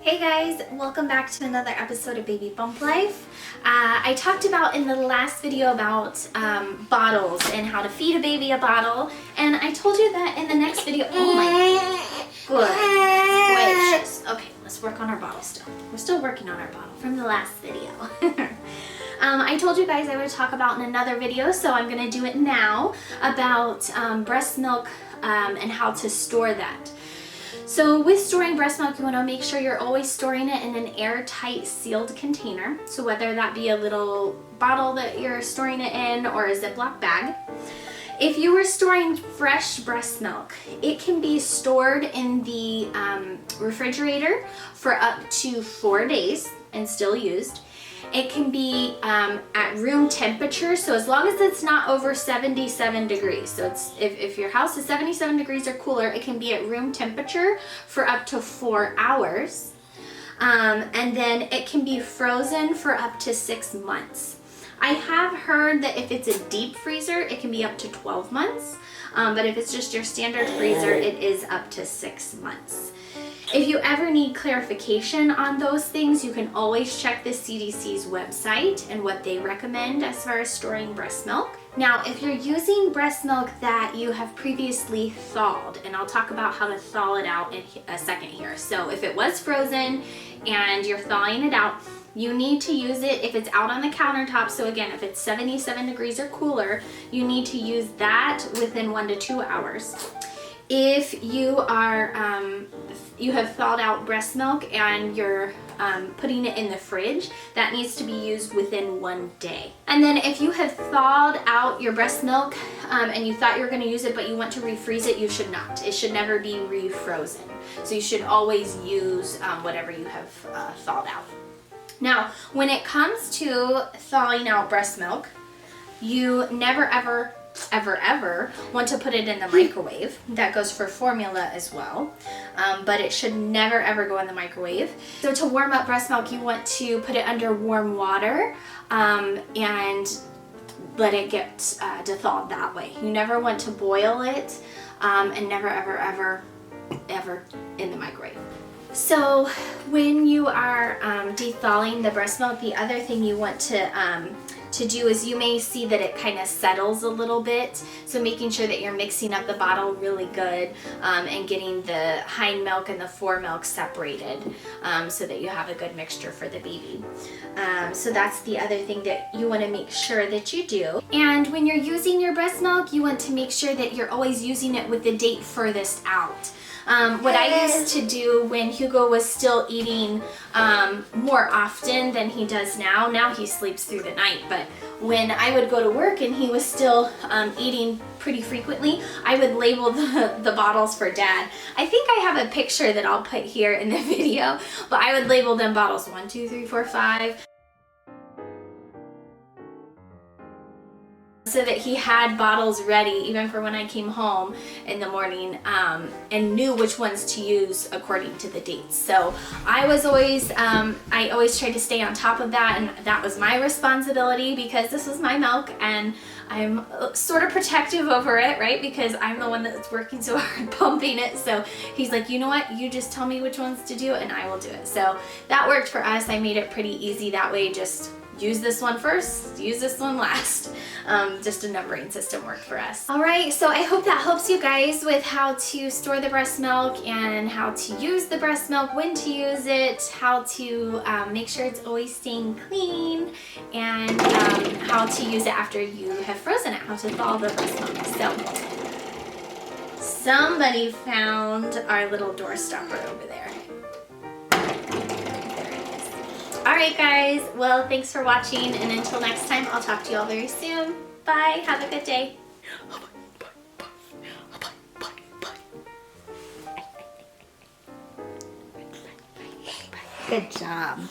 Hey guys, welcome back to another episode of Baby Bump Life. I talked about in the last video about bottles and how to feed a baby a bottle, and I told you that in the next video. Oh my, good. Okay, let's work on our bottle still. We're still working on our bottle from the last video. I told you guys I would talk about in another video, so I'm going to do it now about breast milk and how to store that. So with storing breast milk, you want to make sure you're always storing it in an airtight sealed container. So whether that be a little bottle that you're storing it in or a Ziploc bag. If you were storing fresh breast milk, it can be stored in the refrigerator for up to 4 days and still used. It can be at room temperature, so as long as it's not over 77 degrees. So it's if your house is 77 degrees or cooler, it can be at room temperature for up to 4 hours. And then it can be frozen for up to 6 months. I have heard that if it's a deep freezer, it can be up to 12 months. But if it's just your standard freezer, it is up to 6 months. If you ever need clarification on those things, you can always check the CDC's website and what they recommend as far as storing breast milk. Now, if you're using breast milk that you have previously thawed, and I'll talk about how to thaw it out in a second here. So if it was frozen and you're thawing it out, you need to use it if it's out on the countertop. So again, if it's 77 degrees or cooler, you need to use that within 1 to 2 hours. If you are you have thawed out breast milk and you're putting it in the fridge, that needs to be used within 1 day. And then if you have thawed out your breast milk and you thought you were going to use it but you want to refreeze it, you should not. It should never be refrozen. So you should always use whatever you have thawed out. Now, when it comes to thawing out breast milk, you never ever want to put it in the microwave. That goes for formula as well, but it should never ever go in the microwave. So to warm up breast milk, you want to put it under warm water and let it get to thaw that way. You never want to boil it and never ever in the microwave. So when you are de-thawing the breast milk, the other thing you want to do is you may see that it kind of settles a little bit. So making sure that you're mixing up the bottle really good and getting the hind milk and the fore milk separated so that you have a good mixture for the baby. So that's the other thing that you want to make sure that you do. And when you're using your breast milk, you want to make sure that you're always using it with the date furthest out. What I used to do when Hugo was still eating more often than he does now. Now he sleeps through the night, but when I would go to work and he was still eating pretty frequently, I would label the bottles for Dad. I think I have a picture that I'll put here in the video, but I would label them bottles 1, 2, 3, 4, 5. So that he had bottles ready even for when I came home in the morning and knew which ones to use according to the dates. So I was always, I always tried to stay on top of that, and that was my responsibility because this was my milk and I'm sort of protective over it, right? Because I'm the one that's working so hard pumping it. So he's like, you know what? You just tell me which ones to do and I will do it. So that worked for us. I made it pretty easy that way. Just use this one first, use this one last. Just a numbering system worked for us. All right, so I hope that helps you guys with how to store the breast milk and how to use the breast milk, when to use it, how to make sure it's always staying clean, and how to use it after you have frozen it, how to thaw the breast milk. So somebody found our little door stopper over there. Alright guys, well thanks for watching, and until next time, I'll talk to you all very soon. Bye, have a good day. Good job.